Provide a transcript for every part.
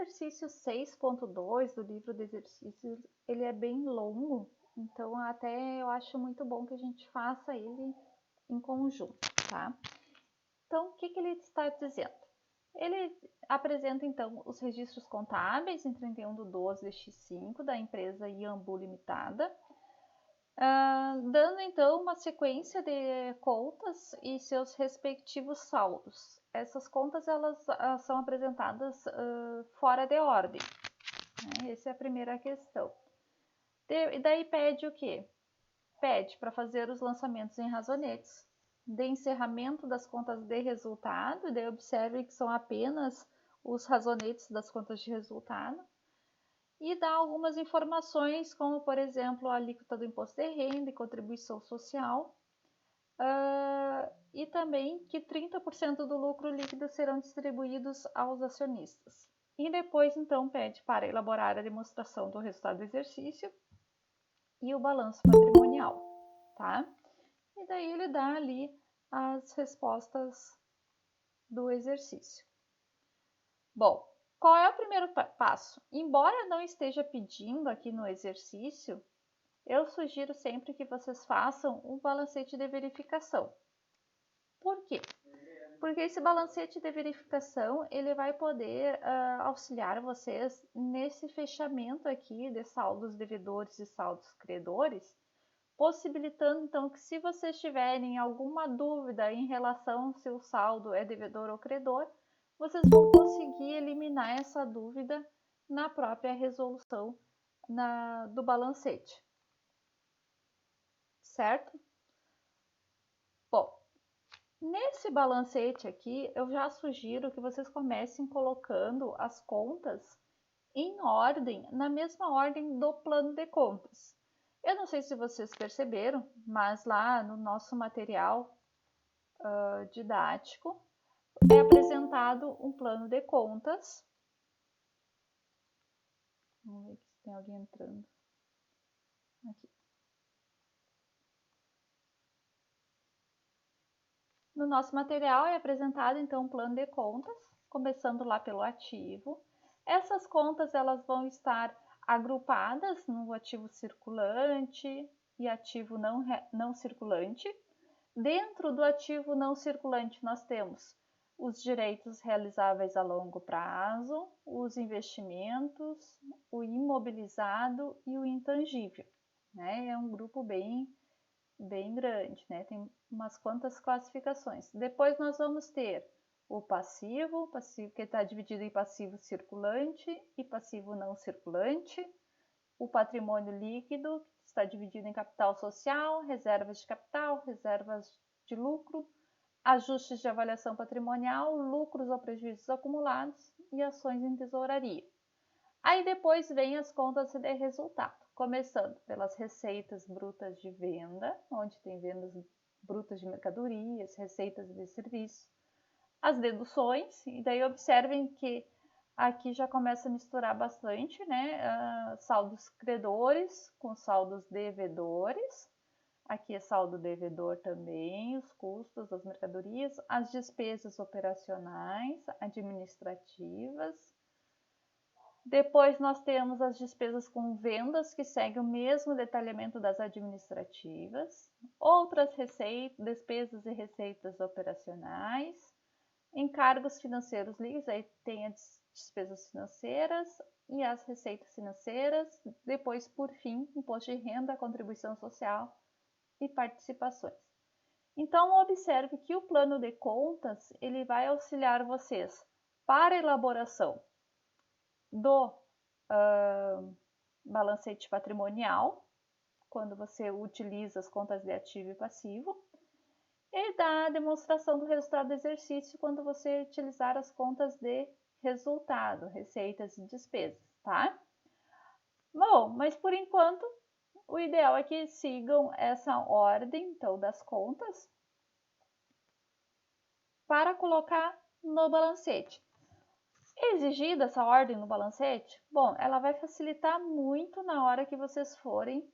exercício 6.2 do livro de exercícios, ele é bem longo, então até eu acho muito bom que a gente faça ele em conjunto, tá? Então, o que ele está dizendo? Ele apresenta, então, os registros contábeis em 31/12 de X5 da empresa Iambu Limitada, dando, então, uma sequência de contas e seus respectivos saldos. Essas contas, elas são apresentadas fora de ordem, né? Essa é a primeira questão. E daí pede o quê? Pede para fazer os lançamentos em razonetes, de encerramento das contas de resultado, e daí observe que são apenas os razonetes das contas de resultado, e dá algumas informações, como por exemplo a alíquota do imposto de renda e contribuição social, e também que 30% do lucro líquido serão distribuídos aos acionistas. E depois então pede para elaborar a demonstração do resultado do exercício e o balanço patrimonial, tá? E daí ele dá ali as respostas do exercício. Bom, qual é o primeiro passo? Embora não esteja pedindo aqui no exercício, eu sugiro sempre que vocês façam um balancete de verificação. Por quê? Porque esse balancete de verificação, ele vai poder auxiliar vocês nesse fechamento aqui de saldos devedores e saldos credores, possibilitando então que, se vocês tiverem alguma dúvida em relação se o saldo é devedor ou credor, vocês vão conseguir eliminar essa dúvida na própria resolução do balancete. Certo? Bom, nesse balancete aqui, eu já sugiro que vocês comecem colocando as contas em ordem, na mesma ordem do plano de contas. Eu não sei se vocês perceberam, mas lá no nosso material didático é apresentado um plano de contas. Vamos ver se tem alguém entrando. Aqui. No nosso material é apresentado então um plano de contas, começando lá pelo ativo. Essas contas elas vão estar agrupadas no ativo circulante e ativo não circulante. Dentro do ativo não circulante, nós temos os direitos realizáveis a longo prazo, os investimentos, o imobilizado e o intangível, né? É um grupo bem grande, né? Tem umas quantas classificações. Depois nós vamos ter o passivo que está dividido em passivo circulante e passivo não circulante, o patrimônio líquido, que está dividido em capital social, reservas de capital, reservas de lucro, ajustes de avaliação patrimonial, lucros ou prejuízos acumulados e ações em tesouraria. Aí depois vem as contas de resultado, começando pelas receitas brutas de venda, onde tem vendas brutas de mercadorias, receitas de serviços, as deduções, e daí observem que aqui já começa a misturar bastante, né? Saldos credores com saldos devedores. Aqui é saldo devedor também, os custos das mercadorias, as despesas operacionais, administrativas. Depois nós temos as despesas com vendas, que seguem o mesmo detalhamento das administrativas. Outras receitas, despesas e receitas operacionais. Encargos financeiros líquidos, aí tem as despesas financeiras e as receitas financeiras. Depois, por fim, imposto de renda, contribuição social e participações. Então, observe que o plano de contas ele vai auxiliar vocês para a elaboração do balancete patrimonial, quando você utiliza as contas de ativo e passivo, e da demonstração do resultado do exercício, quando você utilizar as contas de resultado, receitas e despesas, tá? Bom, mas por enquanto, o ideal é que sigam essa ordem, então, das contas para colocar no balancete. Exigida essa ordem no balancete? Bom, ela vai facilitar muito na hora que vocês forem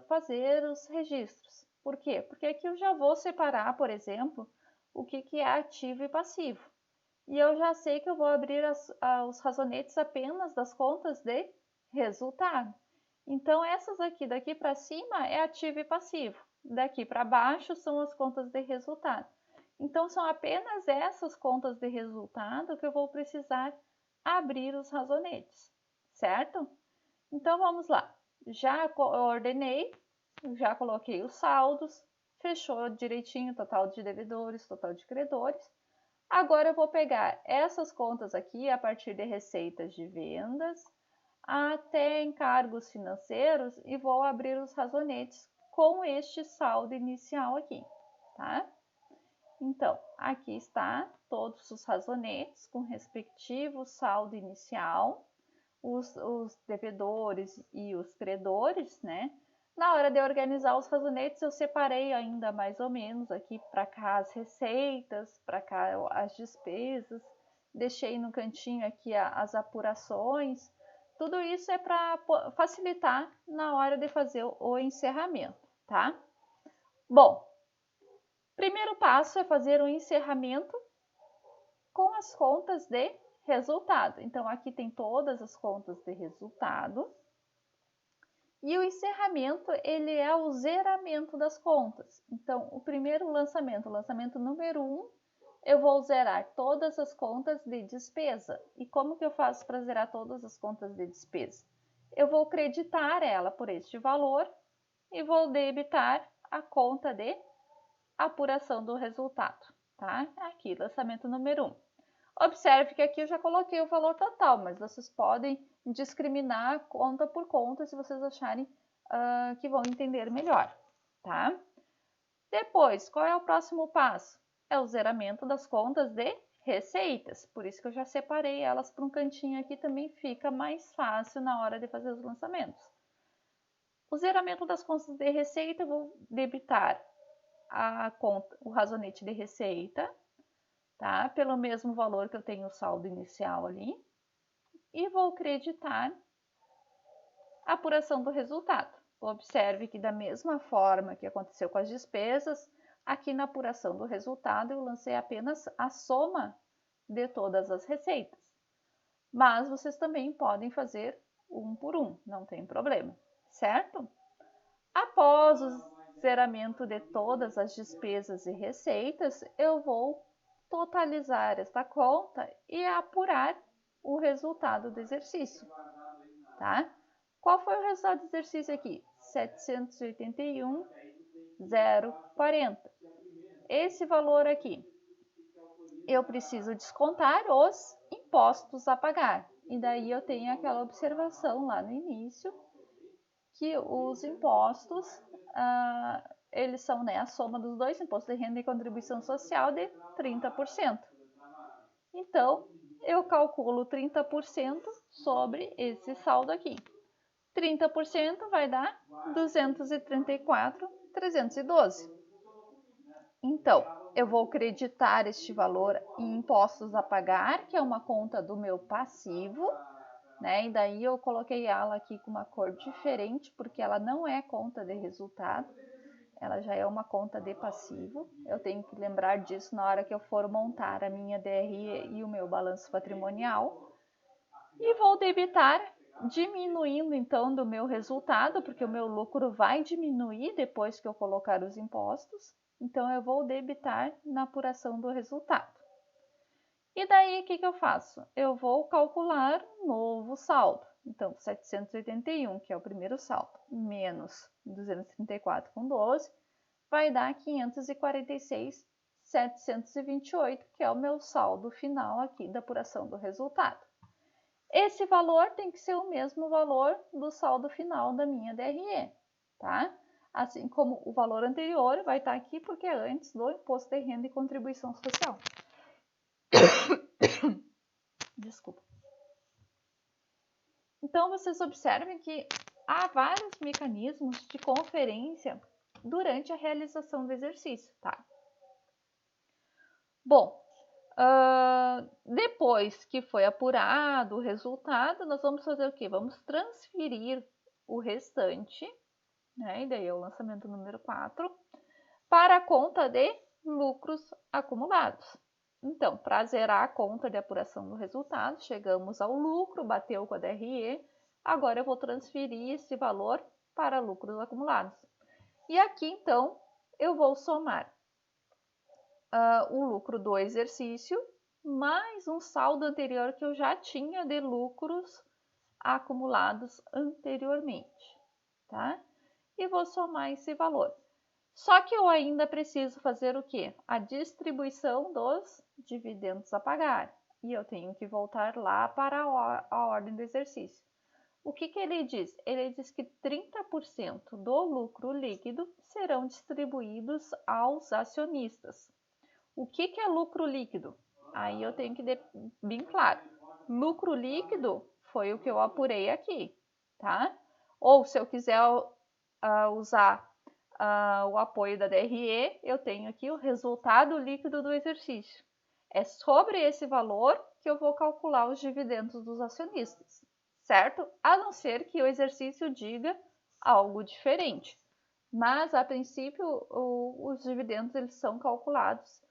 fazer os registros. Por quê? Porque aqui eu já vou separar, por exemplo, o que é ativo e passivo. E eu já sei que eu vou abrir os razonetes apenas das contas de resultado. Então, essas aqui, daqui para cima, é ativo e passivo. Daqui para baixo são as contas de resultado. Então, são apenas essas contas de resultado que eu vou precisar abrir os razonetes, certo? Então, vamos lá. Já ordenei, já coloquei os saldos, fechou direitinho o total de devedores, total de credores. Agora eu vou pegar essas contas aqui a partir de receitas de vendas até encargos financeiros e vou abrir os razonetes com este saldo inicial aqui, tá? Então, aqui está todos os razonetes com respectivo saldo inicial, os devedores e os credores, né? Na hora de organizar os razonetes, eu separei ainda mais ou menos aqui para cá as receitas, para cá as despesas, deixei no cantinho aqui as apurações. Tudo isso é para facilitar na hora de fazer o encerramento, tá? Bom, primeiro passo é fazer o encerramento com as contas de resultado. Então, aqui tem todas as contas de resultado. E o encerramento, ele é o zeramento das contas. Então, o primeiro lançamento, o lançamento número 1, eu vou zerar todas as contas de despesa. E como que eu faço para zerar todas as contas de despesa? Eu vou creditar ela por este valor e vou debitar a conta de apuração do resultado, tá? Aqui, lançamento número 1. Observe que aqui eu já coloquei o valor total, mas vocês podem discriminar conta por conta se vocês acharem que vão entender melhor, tá? Depois, qual é o próximo passo? É o zeramento das contas de receitas. Por isso que eu já separei elas para um cantinho aqui, também fica mais fácil na hora de fazer os lançamentos. O zeramento das contas de receita, eu vou debitar a conta, o razonete de receita, tá? Pelo mesmo valor que eu tenho o saldo inicial ali. E vou creditar a apuração do resultado. Observe que da mesma forma que aconteceu com as despesas, aqui na apuração do resultado eu lancei apenas a soma de todas as receitas. Mas vocês também podem fazer um por um, não tem problema, certo? Após o zeramento de todas as despesas e receitas, eu vou totalizar esta conta e apurar o resultado do exercício, tá? Qual foi o resultado do exercício aqui? 781,040. Esse valor aqui, eu preciso descontar os impostos a pagar. E daí eu tenho aquela observação lá no início, que os impostos, eles são, né, a soma dos dois, imposto de renda e contribuição social, de 30%. Então, eu calculo 30% sobre esse saldo aqui. 30% vai dar 234.312. Então, eu vou creditar este valor em impostos a pagar, que é uma conta do meu passivo, né? E daí eu coloquei ela aqui com uma cor diferente, porque ela não é conta de resultado, ela já é uma conta de passivo. Eu tenho que lembrar disso na hora que eu for montar a minha DRE e o meu balanço patrimonial. E vou debitar, diminuindo então do meu resultado, porque o meu lucro vai diminuir depois que eu colocar os impostos. Então, eu vou debitar na apuração do resultado. E daí, o que eu faço? Eu vou calcular um novo saldo. Então, 781, que é o primeiro saldo, menos 234,12, vai dar 546,728, que é o meu saldo final aqui da apuração do resultado. Esse valor tem que ser o mesmo valor do saldo final da minha DRE, tá? Assim como o valor anterior vai estar aqui porque é antes do imposto de renda e contribuição social. Desculpa. Então, vocês observem que há vários mecanismos de conferência durante a realização do exercício, tá? Bom, depois que foi apurado o resultado, nós vamos fazer o quê? Vamos transferir o restante, né? E daí é o lançamento número 4, para a conta de lucros acumulados. Então, para zerar a conta de apuração do resultado, chegamos ao lucro, bateu com a DRE, agora eu vou transferir esse valor para lucros acumulados. E aqui, então, eu vou somar o lucro do exercício mais um saldo anterior que eu já tinha de lucros acumulados anteriormente, tá? E vou somar esse valor. Só que eu ainda preciso fazer o quê? A distribuição dos dividendos a pagar. E eu tenho que voltar lá para a ordem do exercício. O que ele diz? Ele diz que 30% do lucro líquido serão distribuídos aos acionistas. O que é lucro líquido? Aí eu tenho que bem claro. Lucro líquido foi o que eu apurei aqui, tá? Ou se eu quiser usar o apoio da DRE, eu tenho aqui o resultado líquido do exercício. É sobre esse valor que eu vou calcular os dividendos dos acionistas, certo? A não ser que o exercício diga algo diferente. Mas, a princípio, os dividendos eles são calculados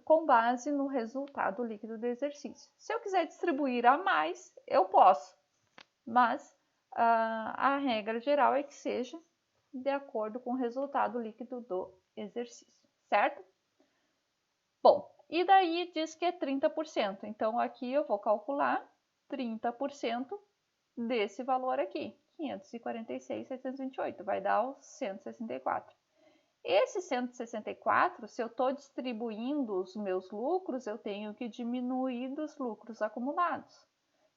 com base no resultado líquido do exercício. Se eu quiser distribuir a mais, eu posso, mas a regra geral é que seja de acordo com o resultado líquido do exercício, certo? Bom, e daí diz que é 30%, então aqui eu vou calcular 30% desse valor aqui, 546.728, vai dar os 164. Esse 164, se eu estou distribuindo os meus lucros, eu tenho que diminuir dos lucros acumulados.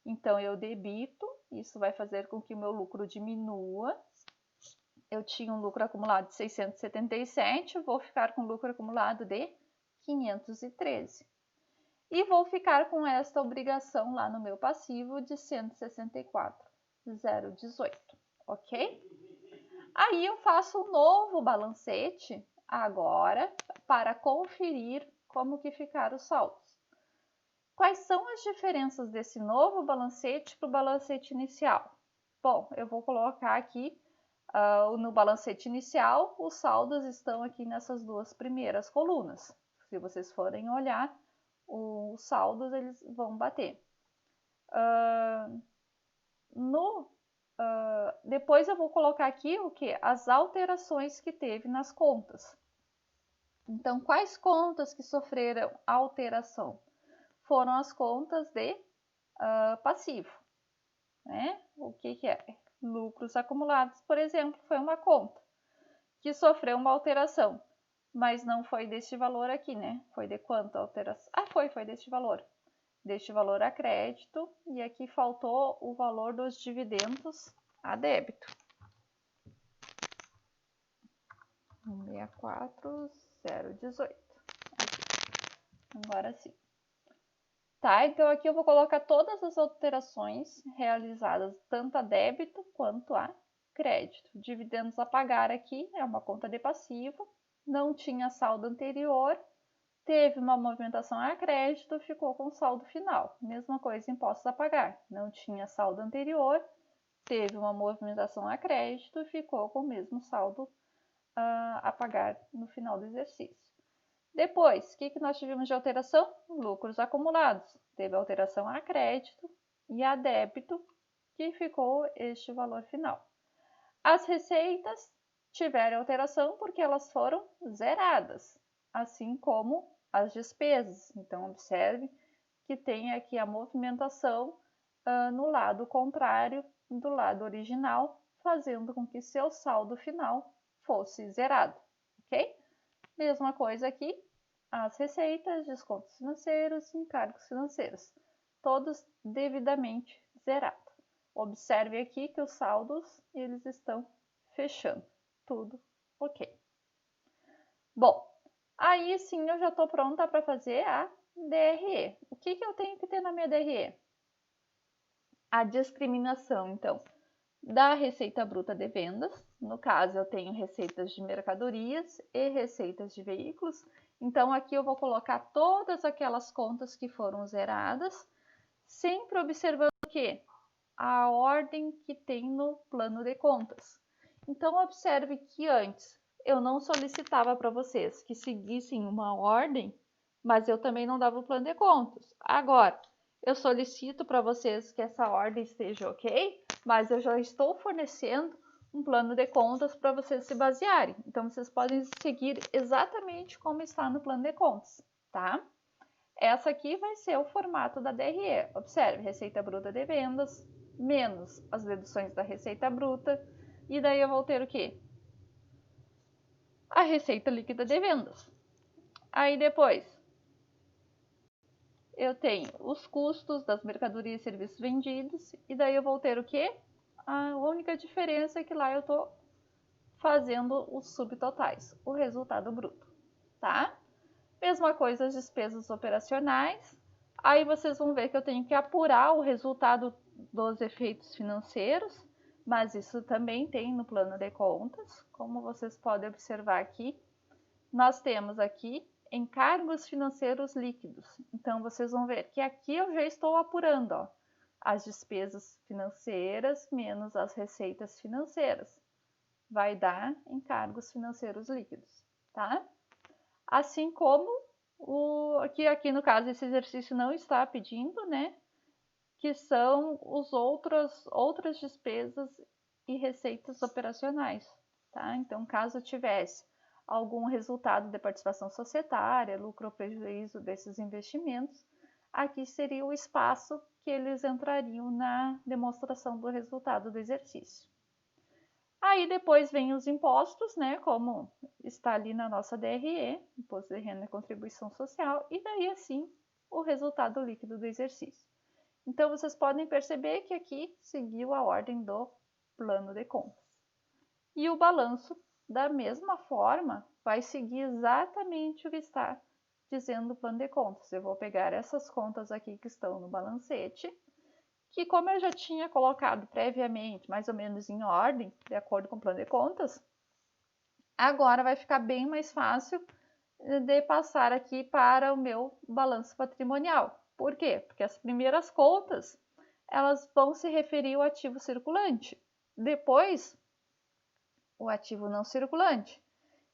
Então, eu debito, isso vai fazer com que o meu lucro diminua. Eu tinha um lucro acumulado de 677, vou ficar com lucro acumulado de 513. E vou ficar com esta obrigação lá no meu passivo de 164.018, ok? Aí eu faço um novo balancete agora para conferir como que ficaram os saldos. Quais são as diferenças desse novo balancete para o balancete inicial? Bom, eu vou colocar aqui no balancete inicial, os saldos estão aqui nessas duas primeiras colunas. Se vocês forem olhar, os saldos eles vão bater. Depois eu vou colocar aqui o que? As alterações que teve nas contas. Então, quais contas que sofreram alteração? Foram as contas de passivo. Né? O que é? Lucros acumulados, por exemplo, foi uma conta que sofreu uma alteração, mas não foi deste valor aqui, né? Foi de quanto a alteração? Foi deste valor. Deste valor a crédito, e aqui faltou o valor dos dividendos a débito. 164.018. Agora sim. Tá, então aqui eu vou colocar todas as alterações realizadas tanto a débito quanto a crédito. Dividendos a pagar aqui é uma conta de passivo, não tinha saldo anterior, teve uma movimentação a crédito, ficou com saldo final. Mesma coisa, impostos a pagar, não tinha saldo anterior, teve uma movimentação a crédito, ficou com o mesmo saldo a pagar no final do exercício. Depois, o que nós tivemos de alteração? Lucros acumulados. Teve alteração a crédito e a débito, que ficou este valor final. As receitas tiveram alteração porque elas foram zeradas, assim como as despesas. Então, observe que tem aqui a movimentação no lado contrário do lado original, fazendo com que seu saldo final fosse zerado, ok? Mesma coisa aqui, as receitas, descontos financeiros, encargos financeiros, todos devidamente zerados. Observe aqui que os saldos, eles estão fechando, tudo ok. Bom, aí sim eu já estou pronta para fazer a DRE. O que eu tenho que ter na minha DRE? A discriminação, então, da receita bruta de vendas. No caso, eu tenho receitas de mercadorias e receitas de veículos. Então, aqui eu vou colocar todas aquelas contas que foram zeradas, sempre observando que a ordem que tem no plano de contas. Então, observe que antes eu não solicitava para vocês que seguissem uma ordem mas eu também não dava o plano de contas. Agora, eu solicito para vocês que essa ordem esteja ok, mas eu já estou fornecendo um plano de contas para vocês se basearem. Então, vocês podem seguir exatamente como está no plano de contas, tá? Essa aqui vai ser o formato da DRE. Observe, receita bruta de vendas, menos as deduções da receita bruta, e daí eu vou ter o quê? A receita líquida de vendas. Aí depois, eu tenho os custos das mercadorias e serviços vendidos, e daí eu vou ter o quê? A única diferença é que lá eu estou fazendo os subtotais, o resultado bruto, tá? Mesma coisa as despesas operacionais. Aí vocês vão ver que eu tenho que apurar o resultado dos efeitos financeiros, mas isso também tem no plano de contas. Como vocês podem observar aqui, nós temos aqui encargos financeiros líquidos. Então, vocês vão ver que aqui eu já estou apurando, ó, as despesas financeiras menos as receitas financeiras. Vai dar encargos financeiros líquidos, tá? Assim como aqui no caso esse exercício não está pedindo, né? Que são os outras despesas e receitas operacionais, tá? Então, caso tivesse algum resultado de participação societária, lucro ou prejuízo desses investimentos, aqui seria o espaço que eles entrariam na demonstração do resultado do exercício. Aí depois vem os impostos, né, como está ali na nossa DRE, Imposto de Renda e Contribuição Social, e daí assim o resultado líquido do exercício. Então vocês podem perceber que aqui seguiu a ordem do plano de contas. E o balanço, da mesma forma, vai seguir exatamente o que está dizendo o plano de contas. Eu vou pegar essas contas aqui que estão no balancete, que como eu já tinha colocado previamente, mais ou menos em ordem, de acordo com o plano de contas, agora vai ficar bem mais fácil de passar aqui para o meu balanço patrimonial. Por quê? Porque as primeiras contas, elas vão se referir ao ativo circulante. Depois, o ativo não circulante.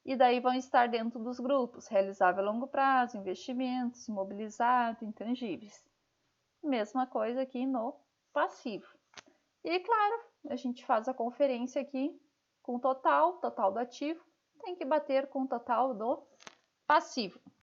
E daí vão estar dentro dos grupos realizável a longo prazo, investimentos, imobilizado, intangíveis. Mesma coisa aqui no passivo. E claro, a gente faz a conferência aqui com o total do ativo, tem que bater com o total do passivo.